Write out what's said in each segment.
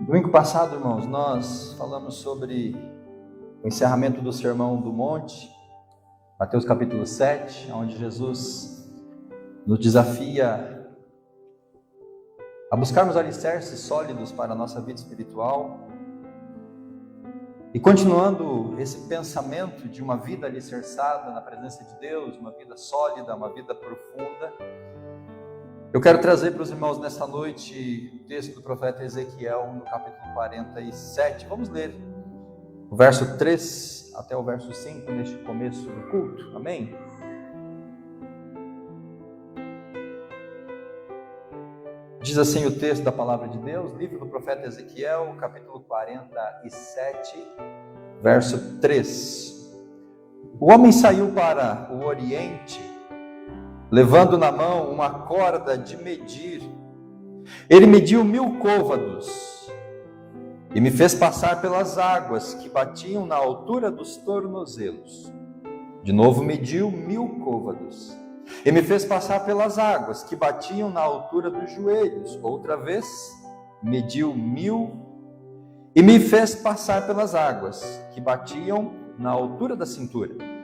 Domingo passado, irmãos, nós falamos sobre o encerramento do Sermão do Monte, Mateus capítulo 7, onde Jesus nos desafia a buscarmos alicerces sólidos para a nossa vida espiritual. E continuando esse pensamento de uma vida alicerçada na presença de Deus, uma vida sólida, uma vida profunda, eu quero trazer para os irmãos nesta noite o texto do profeta Ezequiel, no capítulo 47. Vamos ler o verso 3 até o verso 5, neste começo do culto. Amém? Diz assim o texto da palavra de Deus, livro do profeta Ezequiel, capítulo 47, verso 3. O homem saiu para o oriente, levando na mão uma corda de medir. Ele mediu 1000 côvados e me fez passar pelas águas que batiam na altura dos tornozelos. De novo mediu 1000 côvados e me fez passar pelas águas que batiam na altura dos joelhos. Outra vez mediu 1000 e me fez passar pelas águas que batiam na altura da cintura.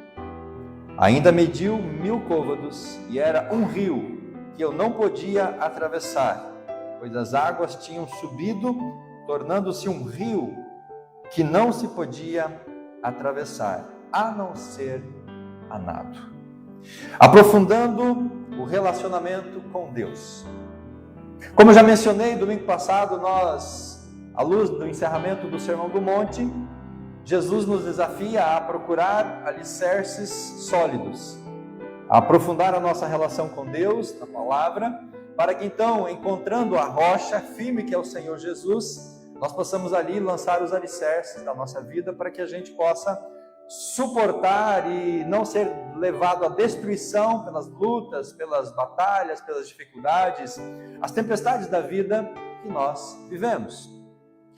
Ainda mediu 1000 côvados e era um rio que eu não podia atravessar, pois as águas tinham subido, tornando-se um rio que não se podia atravessar, a não ser a nado. Aprofundando o relacionamento com Deus. Como já mencionei, domingo passado, à luz do encerramento do Sermão do Monte, Jesus nos desafia a procurar alicerces sólidos, a aprofundar a nossa relação com Deus, na palavra, para que então, encontrando a rocha firme que é o Senhor Jesus, nós possamos ali lançar os alicerces da nossa vida para que a gente possa suportar e não ser levado à destruição pelas lutas, pelas batalhas, pelas dificuldades, as tempestades da vida que nós vivemos.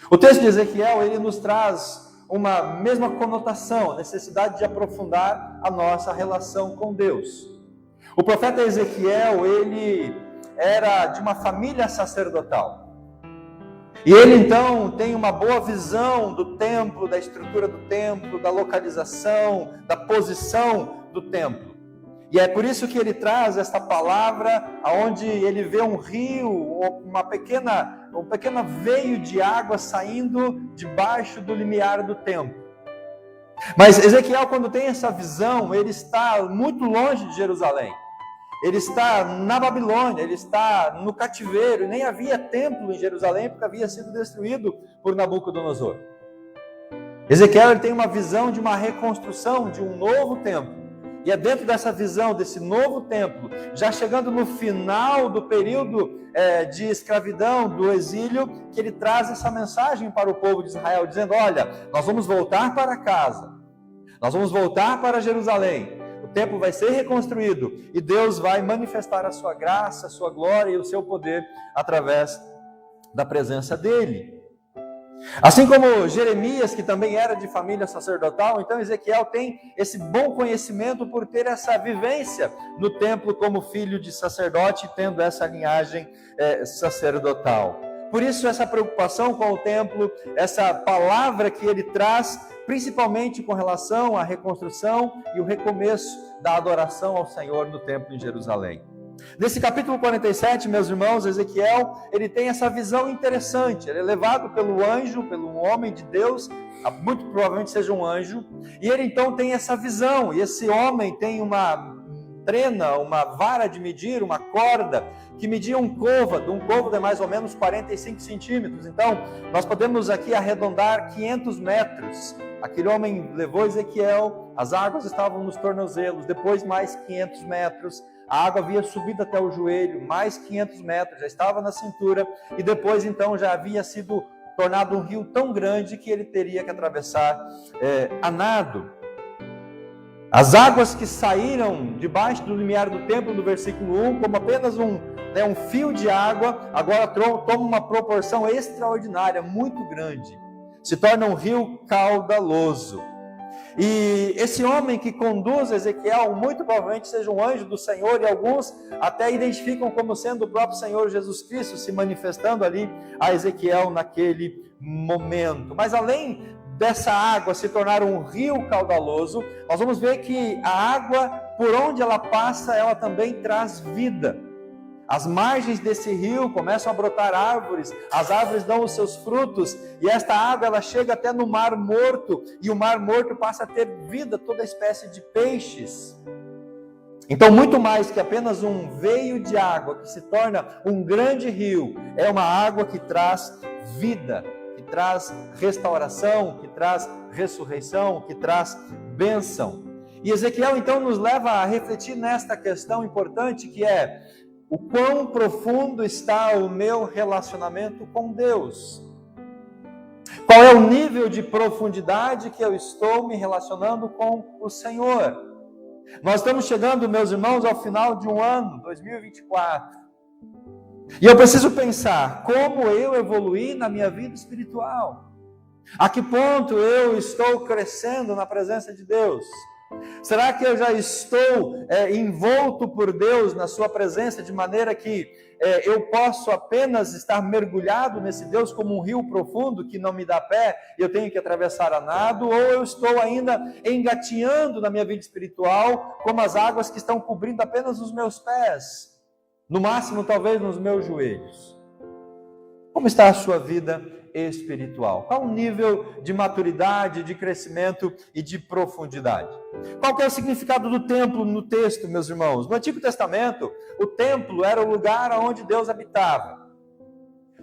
O texto de Ezequiel, ele nos traz uma mesma conotação, a necessidade de aprofundar a nossa relação com Deus. O profeta Ezequiel, ele era de uma família sacerdotal. E ele então tem uma boa visão do templo, da estrutura do templo, da localização, da posição do templo. E é por isso que ele traz esta palavra, onde ele vê um rio, um pequeno veio de água saindo debaixo do limiar do templo. Mas Ezequiel, quando tem essa visão, ele está muito longe de Jerusalém. Ele está na Babilônia, ele está no cativeiro, nem havia templo em Jerusalém, porque havia sido destruído por Nabucodonosor. Ezequiel, ele tem uma visão de uma reconstrução de um novo templo. E é dentro dessa visão, desse novo templo, já chegando no final do período de escravidão, do exílio, que ele traz essa mensagem para o povo de Israel, dizendo: olha, nós vamos voltar para casa, nós vamos voltar para Jerusalém, o templo vai ser reconstruído, e Deus vai manifestar a sua graça, a sua glória e o seu poder através da presença dele. Assim como Jeremias, que também era de família sacerdotal, então Ezequiel tem esse bom conhecimento por ter essa vivência no templo como filho de sacerdote, tendo essa linhagem sacerdotal. Por isso essa preocupação com o templo, essa palavra que ele traz, principalmente com relação à reconstrução e o recomeço da adoração ao Senhor no templo em Jerusalém. Nesse capítulo 47, meus irmãos, Ezequiel, ele tem essa visão interessante. Ele é levado pelo anjo, pelo homem de Deus, muito provavelmente seja um anjo, e ele então tem essa visão, e esse homem tem uma trena, uma vara de medir, uma corda, que media um côvado é mais ou menos 45 centímetros, então nós podemos aqui arredondar 500 metros, aquele homem levou Ezequiel, as águas estavam nos tornozelos, depois mais 500 metros, a água havia subido até o joelho, mais 500 metros, já estava na cintura, e depois então já havia sido tornado um rio tão grande que ele teria que atravessar a nado. As águas que saíram debaixo do limiar do templo, no versículo 1, como apenas um fio de água, agora toma uma proporção extraordinária, muito grande. Se torna um rio caudaloso. E esse homem que conduz Ezequiel, muito provavelmente seja um anjo do Senhor, e alguns até identificam como sendo o próprio Senhor Jesus Cristo se manifestando ali a Ezequiel naquele momento. Mas além dessa água se tornar um rio caudaloso, nós vamos ver que a água, por onde ela passa, ela também traz vida. As margens desse rio começam a brotar árvores, as árvores dão os seus frutos, e esta água ela chega até no Mar Morto, e o Mar Morto passa a ter vida, toda espécie de peixes. Então, muito mais que apenas um veio de água que se torna um grande rio, é uma água que traz vida, que traz restauração, que traz ressurreição, que traz bênção. E Ezequiel então nos leva a refletir nesta questão importante, que é: o quão profundo está o meu relacionamento com Deus? Qual é o nível de profundidade que eu estou me relacionando com o Senhor? Nós estamos chegando, meus irmãos, ao final de um ano, 2024. E eu preciso pensar como eu evoluí na minha vida espiritual. A que ponto eu estou crescendo na presença de Deus? Será que eu já estou envolto por Deus na sua presença, de maneira que eu posso apenas estar mergulhado nesse Deus como um rio profundo que não me dá pé e eu tenho que atravessar a nado? Ou eu estou ainda engatinhando na minha vida espiritual como as águas que estão cobrindo apenas os meus pés, no máximo talvez nos meus joelhos? Como está a sua vida espiritual? Qual o nível de maturidade, de crescimento e de profundidade? Qual que é o significado do templo no texto, meus irmãos? No Antigo Testamento, o templo era o lugar onde Deus habitava.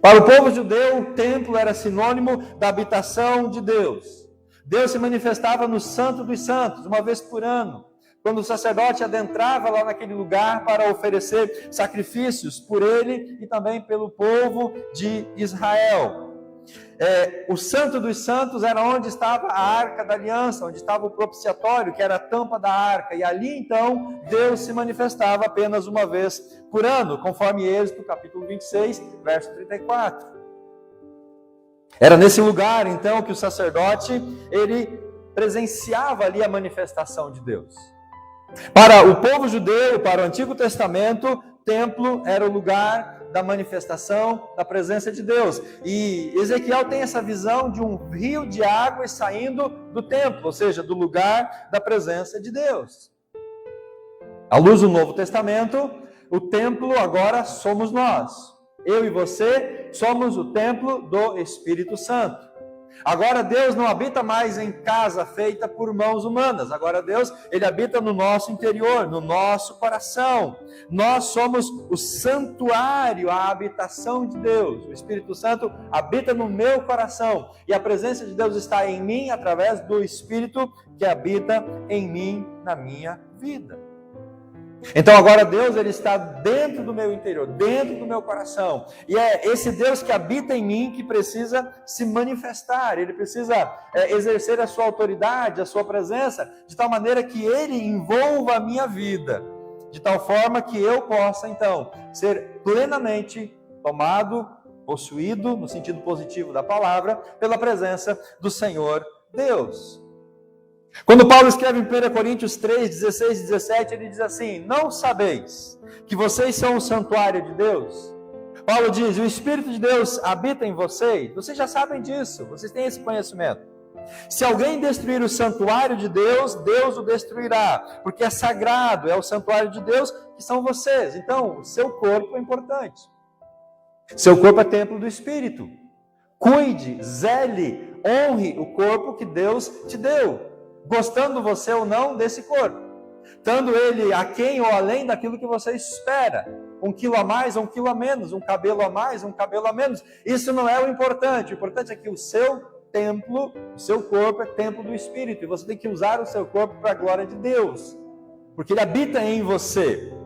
Para o povo judeu, o templo era sinônimo da habitação de Deus. Deus se manifestava no Santo dos Santos, uma vez por ano, quando o sacerdote adentrava lá naquele lugar para oferecer sacrifícios por ele e também pelo povo de Israel. O Santo dos Santos era onde estava a Arca da Aliança, onde estava o propiciatório, que era a tampa da arca, e ali então Deus se manifestava apenas uma vez por ano, conforme Êxodo capítulo 26, verso 34. Era nesse lugar então que o sacerdote, ele presenciava ali a manifestação de Deus. Para o povo judeu, para o Antigo Testamento, o templo era o lugar da manifestação da presença de Deus. E Ezequiel tem essa visão de um rio de água saindo do templo, ou seja, do lugar da presença de Deus. À luz do Novo Testamento, o templo agora somos nós. Eu e você somos o templo do Espírito Santo. Agora Deus não habita mais em casa feita por mãos humanas. Agora Deus, ele habita no nosso interior, no nosso coração. Nós somos o santuário, a habitação de Deus. O Espírito Santo habita no meu coração. E a presença de Deus está em mim através do Espírito que habita em mim, na minha vida. Então agora Deus, ele está dentro do meu interior, dentro do meu coração, e é esse Deus que habita em mim que precisa se manifestar, ele precisa exercer a sua autoridade, a sua presença, de tal maneira que ele envolva a minha vida, de tal forma que eu possa então ser plenamente tomado, possuído, no sentido positivo da palavra, pela presença do Senhor Deus. Quando Paulo escreve em 1 Coríntios 3, 16 e 17, ele diz assim: não sabeis que vocês são o santuário de Deus? Paulo diz: o Espírito de Deus habita em vocês. Vocês já sabem disso, vocês têm esse conhecimento. Se alguém destruir o santuário de Deus, Deus o destruirá, porque é sagrado, é o santuário de Deus que são vocês. Então, o seu corpo é importante. Seu corpo é templo do Espírito. Cuide, zele, honre o corpo que Deus te deu, gostando você ou não desse corpo, estando ele aquém ou além daquilo que você espera, 1 quilo a mais ou 1 quilo a menos, um cabelo a mais, um cabelo a menos, isso não é o importante é que o seu templo, o seu corpo é templo do Espírito, e você tem que usar o seu corpo para a glória de Deus, porque ele habita em você.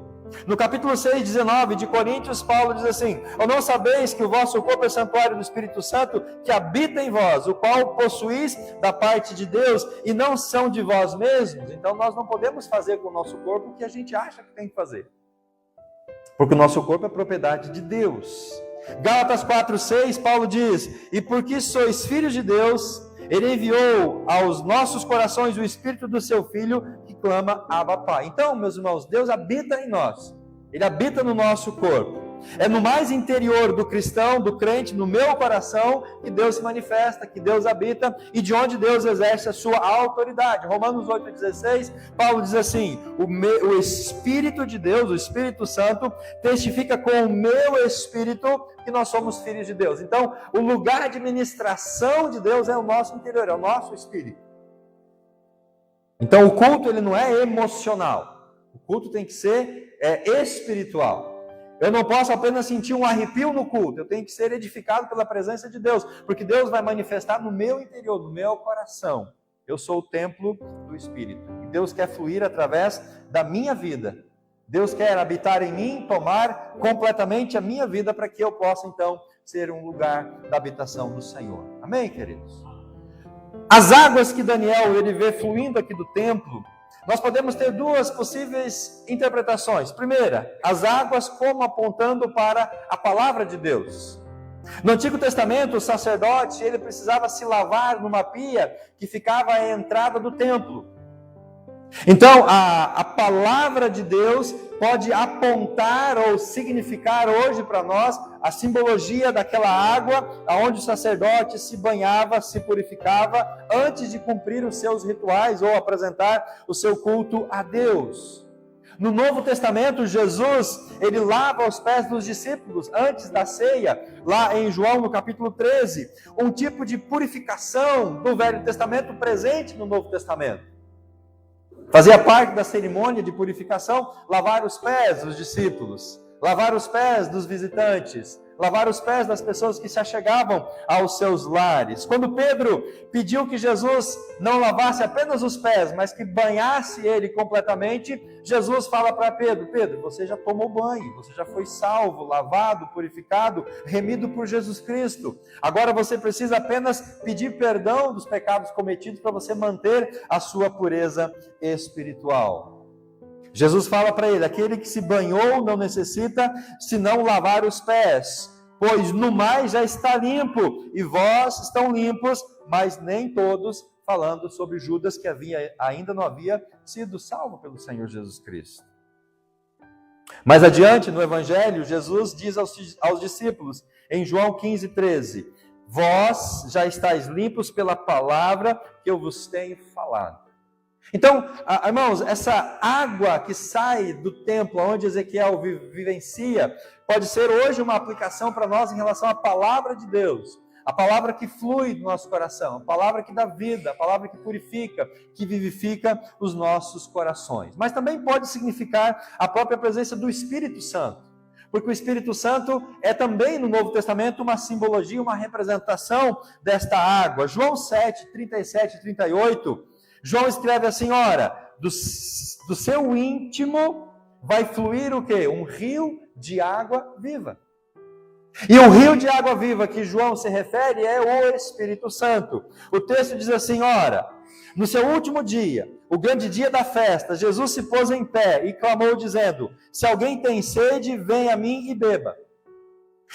No capítulo 6, 19 de Coríntios, Paulo diz assim: ou não sabeis que o vosso corpo é santuário do Espírito Santo, que habita em vós, o qual possuís da parte de Deus, e não são de vós mesmos? Então nós não podemos fazer com o nosso corpo o que a gente acha que tem que fazer, porque o nosso corpo é propriedade de Deus. Gálatas 4, 6, Paulo diz: e porque sois filhos de Deus, Ele enviou aos nossos corações o Espírito do seu Filho, que clama Abba Pai. Então, meus irmãos, Deus habita em nós. Ele habita no nosso corpo. É no mais interior do cristão, do crente, no meu coração, que Deus se manifesta, que Deus habita e de onde Deus exerce a sua autoridade. Romanos 8,16, Paulo diz assim: o Espírito de Deus, o Espírito Santo, testifica com o meu Espírito que nós somos filhos de Deus. Então, o lugar de ministração de Deus é o nosso interior, é o nosso Espírito. Então, o culto ele não é emocional. O culto tem que ser espiritual. Eu não posso apenas sentir um arrepio no culto, eu tenho que ser edificado pela presença de Deus, porque Deus vai manifestar no meu interior, no meu coração. Eu sou o templo do Espírito, e Deus quer fluir através da minha vida. Deus quer habitar em mim, tomar completamente a minha vida, para que eu possa então ser um lugar da habitação do Senhor. Amém, queridos? As águas que Daniel ele vê fluindo aqui do templo, nós podemos ter duas possíveis interpretações. Primeira, as águas como apontando para a palavra de Deus. No Antigo Testamento, o sacerdote ele precisava se lavar numa pia que ficava à entrada do templo. Então, a palavra de Deus pode apontar ou significar hoje para nós a simbologia daquela água onde o sacerdote se banhava, se purificava antes de cumprir os seus rituais ou apresentar o seu culto a Deus. No Novo Testamento, Jesus, ele lava os pés dos discípulos antes da ceia, lá em João, no capítulo 13, um tipo de purificação do Velho Testamento presente no Novo Testamento. Fazia parte da cerimônia de purificação, lavar os pés dos discípulos, lavar os pés dos visitantes, lavar os pés das pessoas que se achegavam aos seus lares. Quando Pedro pediu que Jesus não lavasse apenas os pés, mas que banhasse ele completamente, Jesus fala para Pedro: Pedro, você já tomou banho, você já foi salvo, lavado, purificado, remido por Jesus Cristo. Agora você precisa apenas pedir perdão dos pecados cometidos para você manter a sua pureza espiritual. Jesus fala para ele: aquele que se banhou não necessita senão lavar os pés, pois no mais já está limpo, e vós estão limpos, mas nem todos, falando sobre Judas, que ainda não havia sido salvo pelo Senhor Jesus Cristo. Mais adiante no Evangelho, Jesus diz aos discípulos, em João 15:13, vós já estáis limpos pela palavra que eu vos tenho falado. Então, irmãos, essa água que sai do templo onde Ezequiel vivencia, pode ser hoje uma aplicação para nós em relação à palavra de Deus, a palavra que flui do nosso coração, a palavra que dá vida, a palavra que purifica, que vivifica os nossos corações. Mas também pode significar a própria presença do Espírito Santo, porque o Espírito Santo é também no Novo Testamento uma simbologia, uma representação desta água. João 7, 37 e 38, João escreve assim: ora, do seu íntimo vai fluir o quê? Um rio de água viva. E o rio de água viva que João se refere é o Espírito Santo. O texto diz assim: ora, no seu último dia, o grande dia da festa, Jesus se pôs em pé e clamou dizendo: se alguém tem sede, venha a mim e beba.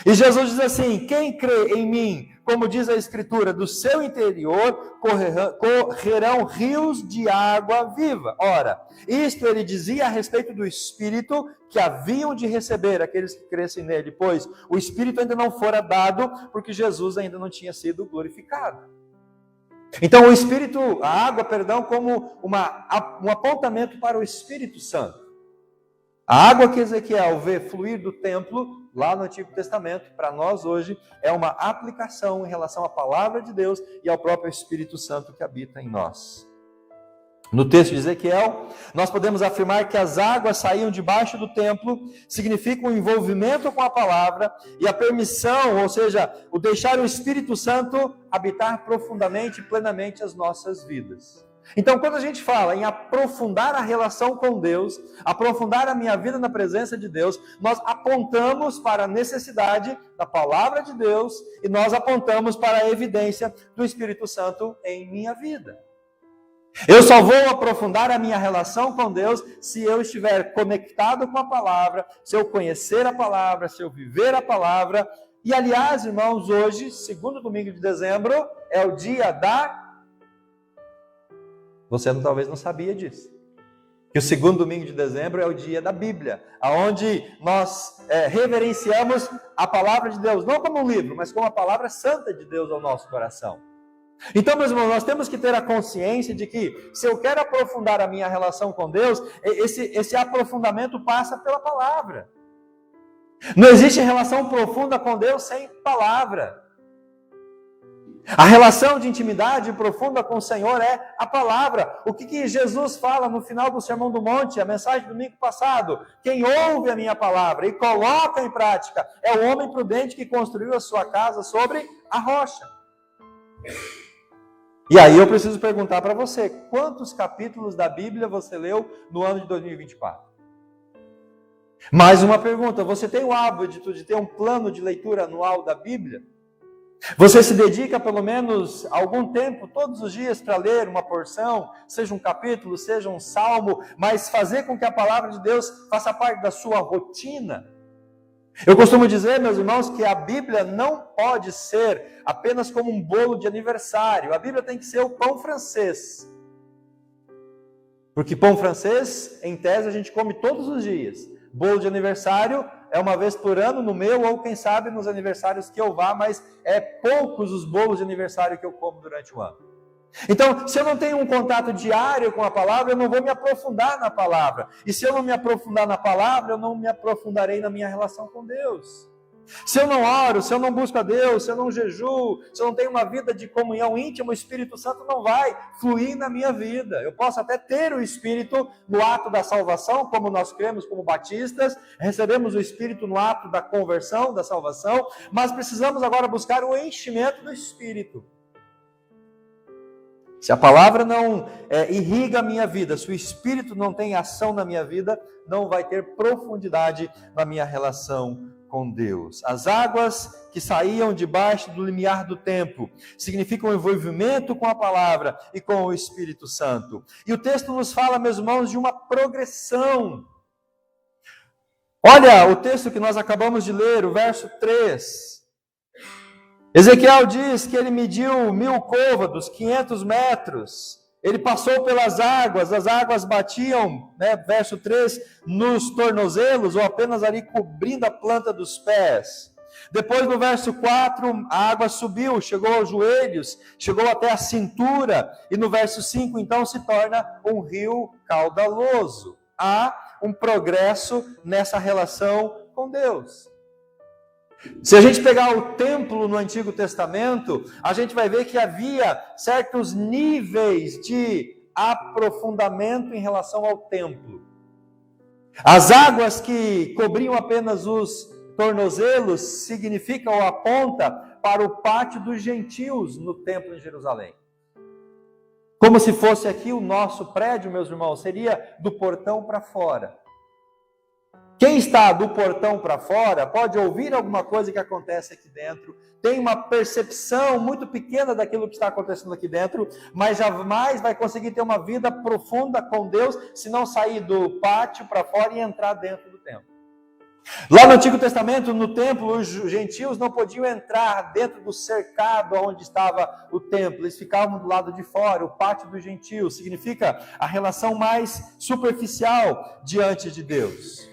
E Jesus diz assim: quem crê em mim, como diz a Escritura, do seu interior correrão rios de água viva. Ora, isto ele dizia a respeito do Espírito que haviam de receber aqueles que crescem nele, pois o Espírito ainda não fora dado, porque Jesus ainda não tinha sido glorificado. Então o Espírito, a água, como um apontamento para o Espírito Santo. A água que Ezequiel vê fluir do templo, lá no Antigo Testamento, para nós hoje, é uma aplicação em relação à palavra de Deus e ao próprio Espírito Santo que habita em nós. No texto de Ezequiel, nós podemos afirmar que as águas saíam debaixo do templo, significa um envolvimento com a palavra e a permissão, ou seja, o deixar o Espírito Santo habitar profundamente e plenamente as nossas vidas. Então, quando a gente fala em aprofundar a relação com Deus, aprofundar a minha vida na presença de Deus, nós apontamos para a necessidade da palavra de Deus e nós apontamos para a evidência do Espírito Santo em minha vida. Eu só vou aprofundar a minha relação com Deus se eu estiver conectado com a palavra, se eu conhecer a palavra, se eu viver a palavra. E aliás, irmãos, hoje, segundo domingo de dezembro, é o dia da... Você talvez não sabia disso. Que o segundo domingo de dezembro é o dia da Bíblia, onde nós reverenciamos a palavra de Deus, não como um livro, mas como a palavra santa de Deus ao nosso coração. Então, meus irmãos, nós temos que ter a consciência de que, se eu quero aprofundar a minha relação com Deus, esse aprofundamento passa pela palavra. Não existe relação profunda com Deus sem palavra. A relação de intimidade profunda com o Senhor é a palavra. O que Jesus fala no final do Sermão do Monte, a mensagem do domingo passado? Quem ouve a minha palavra e coloca em prática é o homem prudente que construiu a sua casa sobre a rocha. E aí eu preciso perguntar para você, quantos capítulos da Bíblia você leu no ano de 2024? Mais uma pergunta, você tem o hábito de ter um plano de leitura anual da Bíblia? Você se dedica pelo menos algum tempo, todos os dias, para ler uma porção, seja um capítulo, seja um salmo, mas fazer com que a palavra de Deus faça parte da sua rotina? Eu costumo dizer, meus irmãos, que a Bíblia não pode ser apenas como um bolo de aniversário. A Bíblia tem que ser o pão francês. Porque pão francês, em tese, a gente come todos os dias. Bolo de aniversário é uma vez por ano no meu, ou quem sabe nos aniversários que eu vá, mas é poucos os bolos de aniversário que eu como durante o ano. Então, se eu não tenho um contato diário com a palavra, eu não vou me aprofundar na palavra. E se eu não me aprofundar na palavra, eu não me aprofundarei na minha relação com Deus. Se eu não oro, se eu não busco a Deus, se eu não jejuo, se eu não tenho uma vida de comunhão íntima, o Espírito Santo não vai fluir na minha vida. Eu posso até ter o Espírito no ato da salvação, como nós cremos como batistas, recebemos o Espírito no ato da conversão, da salvação, mas precisamos agora buscar o enchimento do Espírito. Se a palavra não irriga a minha vida, se o Espírito não tem ação na minha vida, não vai ter profundidade na minha relação com Deus. As águas que saíam debaixo do limiar do templo significam o envolvimento com a palavra e com o Espírito Santo. E o texto nos fala, meus irmãos, de uma progressão. Olha o texto que nós acabamos de ler, o verso 3. Ezequiel diz que ele mediu 1000 côvados, 500 metros. Ele passou pelas águas, as águas batiam, verso 3, nos tornozelos, ou apenas ali cobrindo a planta dos pés. Depois no verso 4, a água subiu, chegou aos joelhos, chegou até a cintura, e no verso 5, então, se torna um rio caudaloso. Há um progresso nessa relação com Deus. Se a gente pegar o templo no Antigo Testamento, a gente vai ver que havia certos níveis de aprofundamento em relação ao templo. As águas que cobriam apenas os tornozelos significam ou aponta para o pátio dos gentios no templo em Jerusalém. Como se fosse aqui o nosso prédio, meus irmãos, seria do portão para fora. Quem está do portão para fora pode ouvir alguma coisa que acontece aqui dentro, tem uma percepção muito pequena daquilo que está acontecendo aqui dentro, mas jamais vai conseguir ter uma vida profunda com Deus se não sair do pátio para fora e entrar dentro do templo. Lá no Antigo Testamento, no templo, os gentios não podiam entrar dentro do cercado onde estava o templo, eles ficavam do lado de fora. O pátio dos gentios significa a relação mais superficial diante de Deus.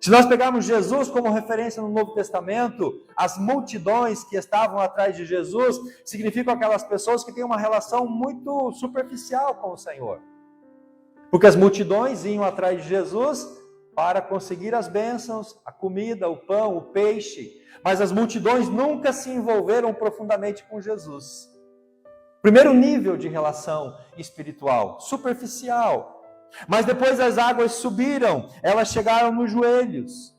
Se nós pegarmos Jesus como referência no Novo Testamento, as multidões que estavam atrás de Jesus significam aquelas pessoas que têm uma relação muito superficial com o Senhor. Porque as multidões iam atrás de Jesus para conseguir as bênçãos, a comida, o pão, o peixe, mas as multidões nunca se envolveram profundamente com Jesus. Primeiro nível de relação espiritual, superficial. Mas depois as águas subiram, elas chegaram nos joelhos.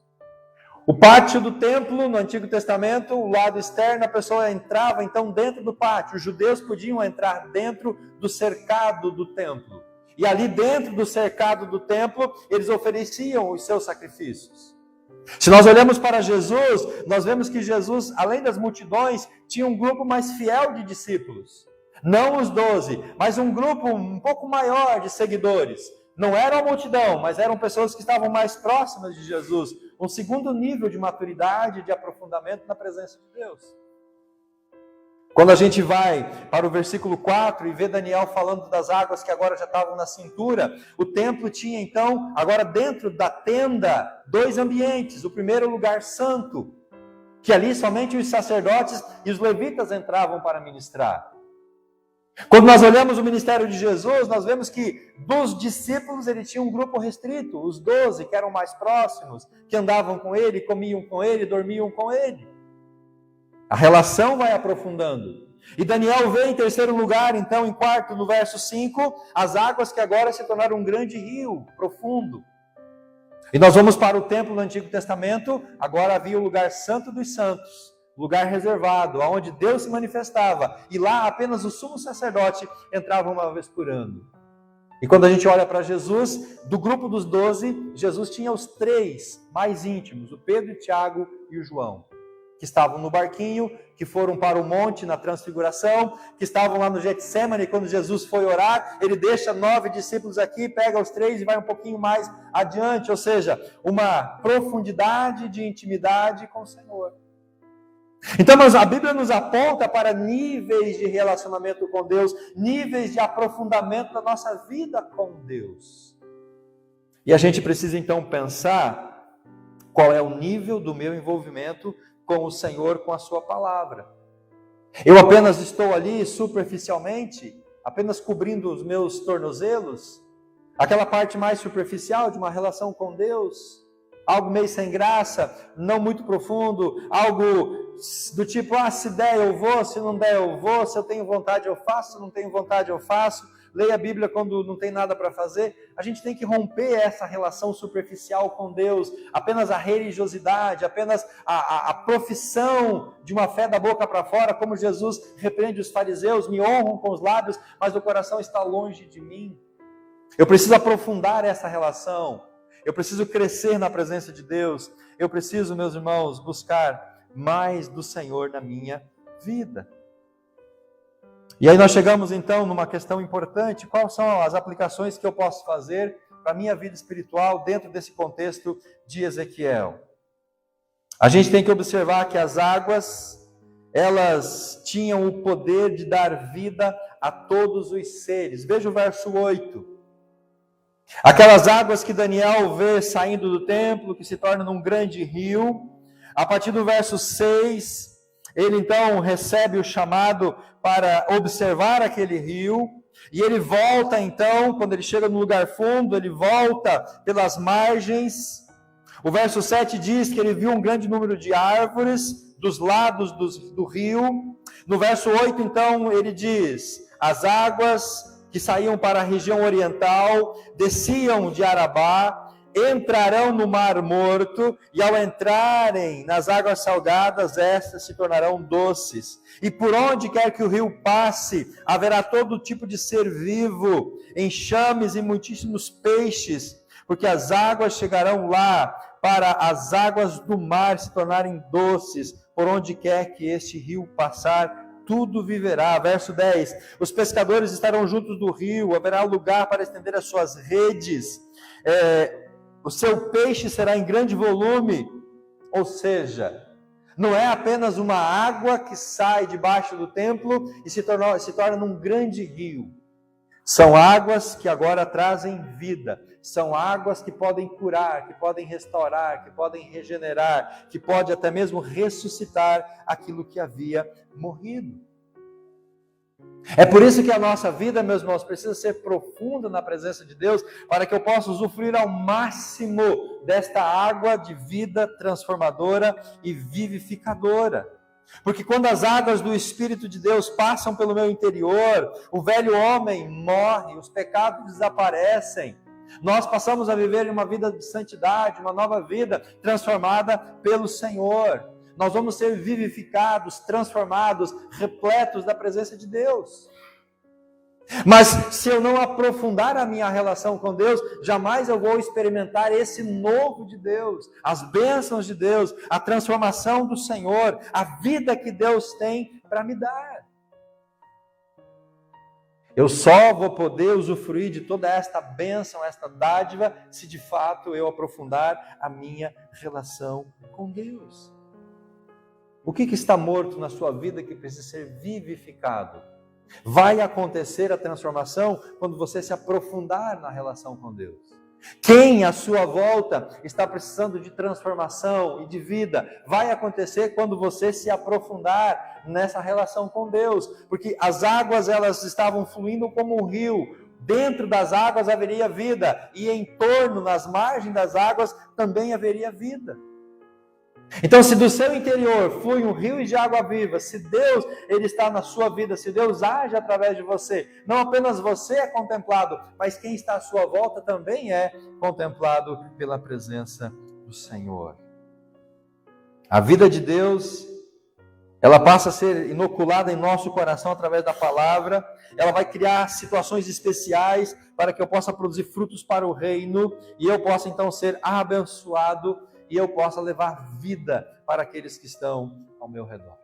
O pátio do templo, no Antigo Testamento, o lado externo, a pessoa entrava então dentro do pátio. Os judeus podiam entrar dentro do cercado do templo. E ali dentro do cercado do templo, eles ofereciam os seus sacrifícios. Se nós olhamos para Jesus, nós vemos que Jesus, além das multidões, tinha um grupo mais fiel de discípulos. Não os 12, mas um grupo um pouco maior de seguidores. Não era a multidão, mas eram pessoas que estavam mais próximas de Jesus. Um segundo nível de maturidade, de aprofundamento na presença de Deus. Quando a gente vai para o versículo 4 e vê Daniel falando das águas que agora já estavam na cintura, o templo tinha então, agora dentro da tenda, 2 ambientes. O primeiro, lugar santo, que ali somente os sacerdotes e os levitas entravam para ministrar. Quando nós olhamos o ministério de Jesus, nós vemos que dos discípulos ele tinha um grupo restrito, os 12 que eram mais próximos, que andavam com ele, comiam com ele, dormiam com ele. A relação vai aprofundando. E Daniel vê em terceiro lugar, então em quarto, no verso 5, as águas que agora se tornaram um grande rio profundo. E nós vamos para o templo no Antigo Testamento, agora havia o lugar santo dos santos, lugar reservado, onde Deus se manifestava. E lá apenas o sumo sacerdote entrava uma vez por ano. E quando a gente olha para Jesus, do grupo dos 12, Jesus tinha os 3 mais íntimos, o Pedro, o Tiago e o João, que estavam no barquinho, que foram para o monte na transfiguração, que estavam lá no Getsemane, quando Jesus foi orar, ele deixa 9 discípulos aqui, pega os 3 e vai um pouquinho mais adiante, ou seja, uma profundidade de intimidade com o Senhor. Então, a Bíblia nos aponta para níveis de relacionamento com Deus, níveis de aprofundamento da nossa vida com Deus. E a gente precisa então pensar qual é o nível do meu envolvimento com o Senhor, com a sua palavra. Eu apenas estou ali superficialmente, apenas cobrindo os meus tornozelos, aquela parte mais superficial de uma relação com Deus, algo meio sem graça, não muito profundo, algo do tipo, se der eu vou, se não der eu vou, se eu tenho vontade eu faço, se não tenho vontade eu faço, leia a Bíblia quando não tem nada para fazer. A gente tem que romper essa relação superficial com Deus, apenas a religiosidade, apenas a profissão de uma fé da boca para fora, como Jesus repreende os fariseus, me honram com os lábios, mas o coração está longe de mim. Eu preciso aprofundar essa relação, eu preciso crescer na presença de Deus, eu preciso, meus irmãos, buscar mais do Senhor na minha vida. E aí nós chegamos então numa questão importante: quais são as aplicações que eu posso fazer para a minha vida espiritual dentro desse contexto de Ezequiel? A gente tem que observar que as águas, elas tinham o poder de dar vida a todos os seres. Veja o verso 8. Aquelas águas que Daniel vê saindo do templo, que se tornam num grande rio. A partir do verso 6, ele então recebe o chamado para observar aquele rio, e ele volta então, quando ele chega no lugar fundo, ele volta pelas margens. O verso 7 diz que ele viu um grande número de árvores dos lados do rio. No verso 8 então ele diz, as águas que saíam para a região oriental desciam de Arabá, entrarão no Mar Morto, e ao entrarem nas águas salgadas, estas se tornarão doces. E por onde quer que o rio passe, haverá todo tipo de ser vivo, enxames e muitíssimos peixes, porque as águas chegarão lá, para as águas do mar se tornarem doces, por onde quer que este rio passar, tudo viverá. Verso 10, os pescadores estarão juntos do rio, haverá lugar para estender as suas redes, o seu peixe será em grande volume, ou seja, não é apenas uma água que sai debaixo do templo e se torna num grande rio. São águas que agora trazem vida, são águas que podem curar, que podem restaurar, que podem regenerar, que pode até mesmo ressuscitar aquilo que havia morrido. É por isso que a nossa vida, meus irmãos, precisa ser profunda na presença de Deus, para que eu possa usufruir ao máximo desta água de vida transformadora e vivificadora. Porque quando as águas do Espírito de Deus passam pelo meu interior, o velho homem morre, os pecados desaparecem. Nós passamos a viver uma vida de santidade, uma nova vida transformada pelo Senhor. Nós vamos ser vivificados, transformados, repletos da presença de Deus. Mas se eu não aprofundar a minha relação com Deus, jamais eu vou experimentar esse novo de Deus, as bênçãos de Deus, a transformação do Senhor, a vida que Deus tem para me dar. Eu só vou poder usufruir de toda esta bênção, esta dádiva, se de fato eu aprofundar a minha relação com Deus. O que está morto na sua vida que precisa ser vivificado? Vai acontecer a transformação quando você se aprofundar na relação com Deus. Quem à sua volta está precisando de transformação e de vida? Vai acontecer quando você se aprofundar nessa relação com Deus. Porque as águas, elas estavam fluindo como um rio. Dentro das águas haveria vida. E em torno, nas margens das águas, também haveria vida. Então, se do seu interior flui um rio de água viva, se Deus ele está na sua vida, se Deus age através de você, não apenas você é contemplado, mas quem está à sua volta também é contemplado pela presença do Senhor. A vida de Deus, ela passa a ser inoculada em nosso coração através da palavra, ela vai criar situações especiais para que eu possa produzir frutos para o reino, e eu possa então ser abençoado, e eu possa levar vida para aqueles que estão ao meu redor.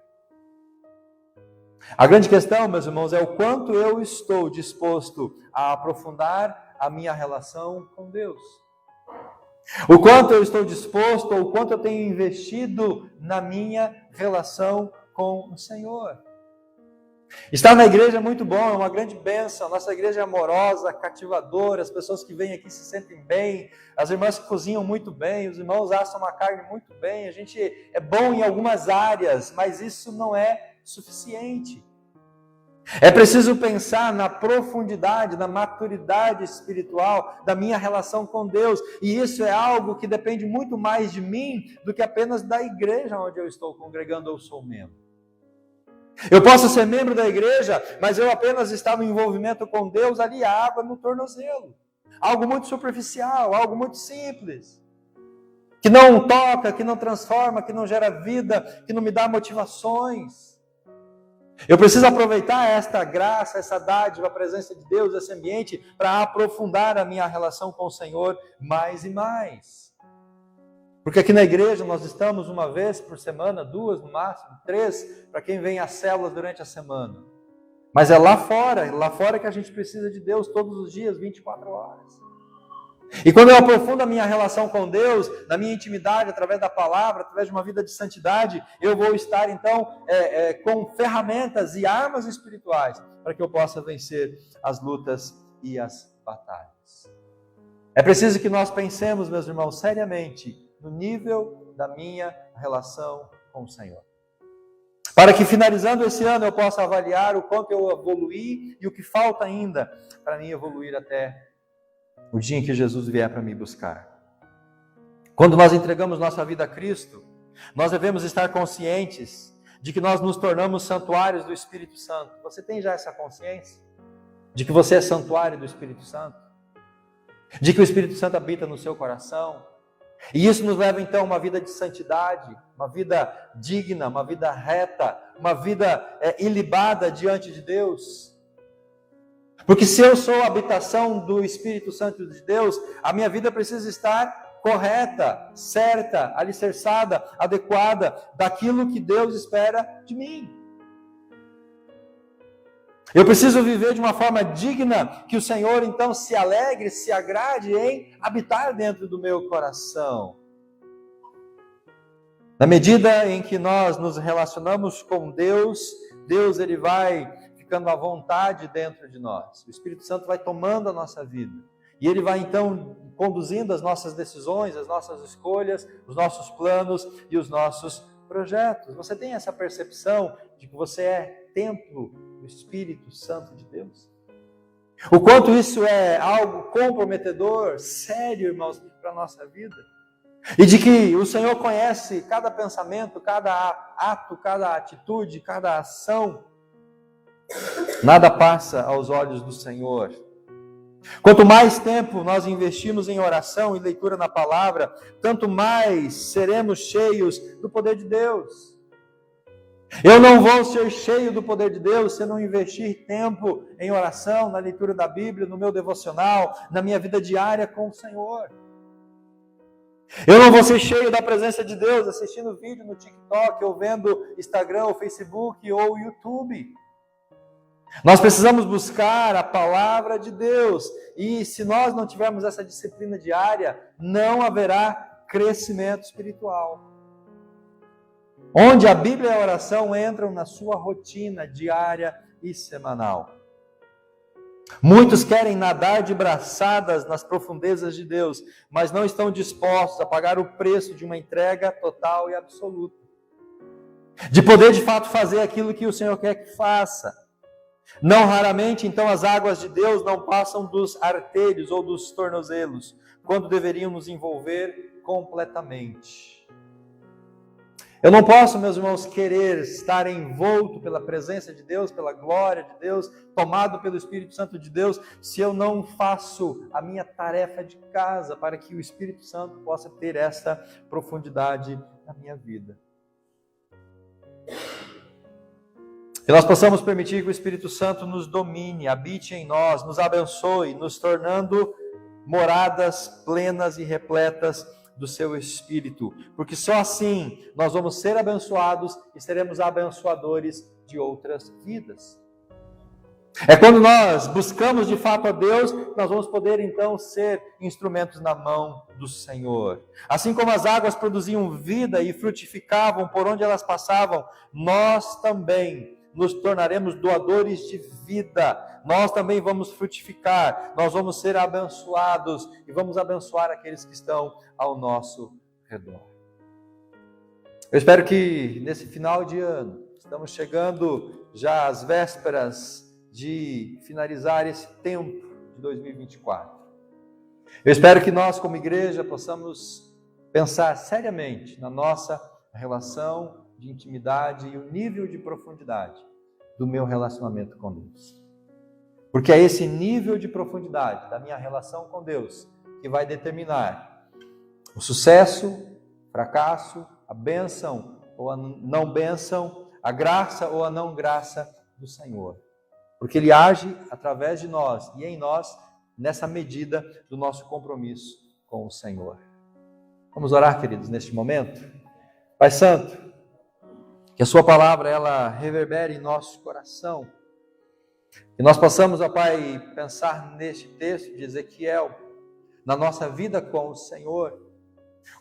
A grande questão, meus irmãos, é o quanto eu estou disposto a aprofundar a minha relação com Deus. O quanto eu estou disposto, ou o quanto eu tenho investido na minha relação com o Senhor. Estar na igreja é muito bom, é uma grande bênção. Nossa igreja é amorosa, cativadora, as pessoas que vêm aqui se sentem bem, as irmãs cozinham muito bem, os irmãos assam uma carne muito bem, a gente é bom em algumas áreas, mas isso não é suficiente. É preciso pensar na profundidade, na maturidade espiritual da minha relação com Deus, e isso é algo que depende muito mais de mim do que apenas da igreja onde eu estou congregando ou sou membro. Eu posso ser membro da igreja, mas eu apenas estar no envolvimento com Deus ali, a água no tornozelo. Algo muito superficial, algo muito simples. Que não toca, que não transforma, que não gera vida, que não me dá motivações. Eu preciso aproveitar esta graça, essa dádiva, a presença de Deus, esse ambiente, para aprofundar a minha relação com o Senhor mais e mais. Porque aqui na igreja nós estamos uma vez por semana, 2 no máximo, 3, para quem vem às células durante a semana. Mas é lá fora que a gente precisa de Deus todos os dias, 24 horas. E quando eu aprofundo a minha relação com Deus, na minha intimidade, através da palavra, através de uma vida de santidade, eu vou estar então com ferramentas e armas espirituais para que eu possa vencer as lutas e as batalhas. É preciso que nós pensemos, meus irmãos, seriamente, no nível da minha relação com o Senhor. Para que finalizando esse ano eu possa avaliar o quanto eu evoluí e o que falta ainda para mim evoluir até o dia em que Jesus vier para me buscar. Quando nós entregamos nossa vida a Cristo, nós devemos estar conscientes de que nós nos tornamos santuários do Espírito Santo. Você tem já essa consciência? De que você é santuário do Espírito Santo? De que o Espírito Santo habita no seu coração? E isso nos leva então a uma vida de santidade, uma vida digna, uma vida reta, uma vida ilibada diante de Deus. Porque se eu sou a habitação do Espírito Santo de Deus, a minha vida precisa estar correta, certa, alicerçada, adequada daquilo que Deus espera de mim. Eu preciso viver de uma forma digna, que o Senhor então se alegre, se agrade em habitar dentro do meu coração. Na medida em que nós nos relacionamos com Deus, Deus ele vai ficando à vontade dentro de nós. O Espírito Santo vai tomando a nossa vida. E ele vai então conduzindo as nossas decisões, as nossas escolhas, os nossos planos e os nossos projetos. Você tem essa percepção de que você é templo do Espírito Santo de Deus? O quanto isso é algo comprometedor, sério, irmãos, para a nossa vida? E de que o Senhor conhece cada pensamento, cada ato, cada atitude, cada ação. Nada passa aos olhos do Senhor. Quanto mais tempo nós investimos em oração e leitura na palavra, tanto mais seremos cheios do poder de Deus. Eu não vou ser cheio do poder de Deus se eu não investir tempo em oração, na leitura da Bíblia, no meu devocional, na minha vida diária com o Senhor. Eu não vou ser cheio da presença de Deus assistindo vídeo no TikTok, ou vendo Instagram, ou Facebook, ou YouTube. Nós precisamos buscar a palavra de Deus, e se nós não tivermos essa disciplina diária, não haverá crescimento espiritual. onde a Bíblia e a oração entram na sua rotina diária e semanal. Muitos querem nadar de braçadas nas profundezas de Deus, mas não estão dispostos a pagar o preço de uma entrega total e absoluta. De poder de fato fazer aquilo que o Senhor quer que faça. Não raramente, então, as águas de Deus não passam dos artelhos ou dos tornozelos, quando deveriam nos envolver completamente. Eu não posso, meus irmãos, querer estar envolto pela presença de Deus, pela glória de Deus, tomado pelo Espírito Santo de Deus, se eu não faço a minha tarefa de casa para que o Espírito Santo possa ter essa profundidade na minha vida. Que nós possamos permitir que o Espírito Santo nos domine, habite em nós, nos abençoe, nos tornando moradas plenas e repletas do seu Espírito, porque só assim nós vamos ser abençoados e seremos abençoadores de outras vidas. É quando nós buscamos de fato a Deus, nós vamos poder então ser instrumentos na mão do Senhor. Assim como as águas produziam vida e frutificavam por onde elas passavam, nós também nos tornaremos doadores de vida. Nós também vamos frutificar, nós vamos ser abençoados e vamos abençoar aqueles que estão ao nosso redor. Eu espero que nesse final de ano, estamos chegando já às vésperas de finalizar esse tempo de 2024. Eu espero que nós, como igreja, possamos pensar seriamente na nossa relação de intimidade e o nível de profundidade do meu relacionamento com Deus. Porque é esse nível de profundidade da minha relação com Deus que vai determinar o sucesso, fracasso, a bênção ou a não bênção, a graça ou a não graça do Senhor. Porque Ele age através de nós e em nós, nessa medida do nosso compromisso com o Senhor. Vamos orar, queridos, neste momento? Pai Santo, que a sua palavra, ela reverbere em nosso coração. Que nós possamos, ó Pai, pensar neste texto de Ezequiel, na nossa vida com o Senhor.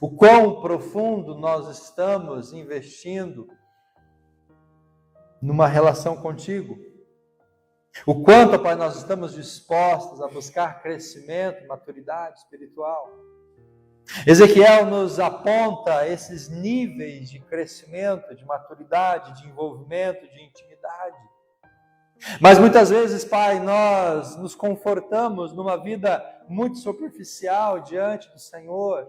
O quão profundo nós estamos investindo numa relação contigo. O quanto, ó Pai, nós estamos dispostos a buscar crescimento, maturidade espiritual. Ezequiel nos aponta esses níveis de crescimento, de maturidade, de envolvimento, de intimidade. Mas muitas vezes, Pai, nós nos confortamos numa vida muito superficial diante do Senhor.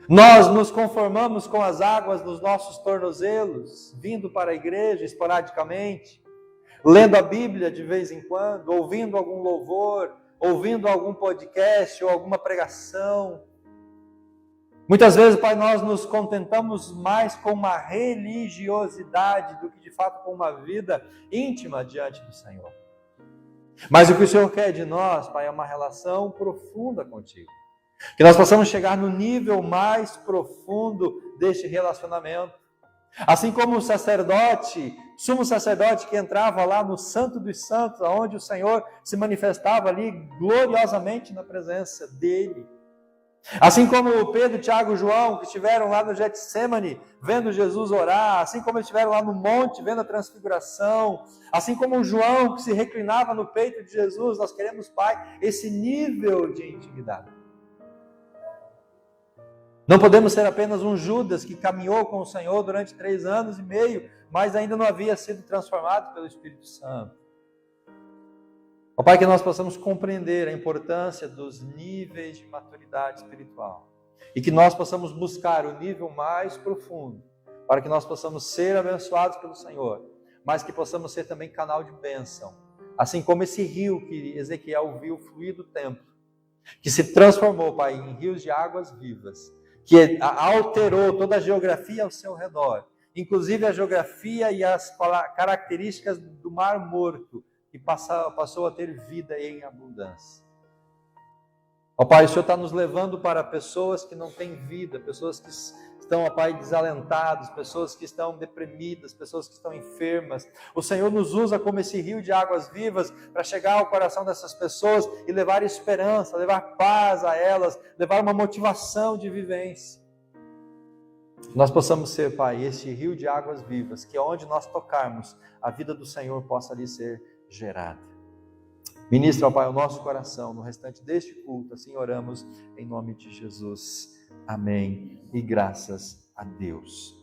Nós nos conformamos com as águas dos nossos tornozelos, vindo para a igreja esporadicamente, lendo a Bíblia de vez em quando, ouvindo algum louvor, ouvindo algum podcast ou alguma pregação. Muitas vezes, Pai, nós nos contentamos mais com uma religiosidade do que de fato com uma vida íntima diante do Senhor. Mas o que o Senhor quer de nós, Pai, é uma relação profunda contigo. Que nós possamos chegar no nível mais profundo deste relacionamento. Assim como o sacerdote, sumo sacerdote que entrava lá no Santo dos Santos, onde o Senhor se manifestava ali gloriosamente na presença dele. Assim como Pedro, Tiago e João, que estiveram lá no Getsemane, vendo Jesus orar, assim como eles estiveram lá no monte, vendo a transfiguração, assim como o João, que se reclinava no peito de Jesus, nós queremos, Pai, esse nível de intimidade. Não podemos ser apenas um Judas que caminhou com o Senhor durante 3 anos e meio, mas ainda não havia sido transformado pelo Espírito Santo. Ó Pai, que nós possamos compreender a importância dos níveis de maturidade espiritual e que nós possamos buscar o nível mais profundo para que nós possamos ser abençoados pelo Senhor, mas que possamos ser também canal de bênção, assim como esse rio que Ezequiel viu fluir do templo, que se transformou, Pai, em rios de águas vivas, que alterou toda a geografia ao seu redor, inclusive a geografia e as características do Mar Morto, que passou a ter vida em abundância. Ó Pai, o Senhor está nos levando para pessoas que não têm vida, pessoas que estão, ó Pai, desalentadas, pessoas que estão deprimidas, pessoas que estão enfermas. O Senhor nos usa como esse rio de águas vivas para chegar ao coração dessas pessoas e levar esperança, levar paz a elas, levar uma motivação de vivência. Nós possamos ser, Pai, este rio de águas vivas, que onde nós tocarmos, a vida do Senhor possa ali ser gerada. Ministra, ó Pai, o nosso coração no restante deste culto, assim oramos em nome de Jesus. Amém. E graças a Deus.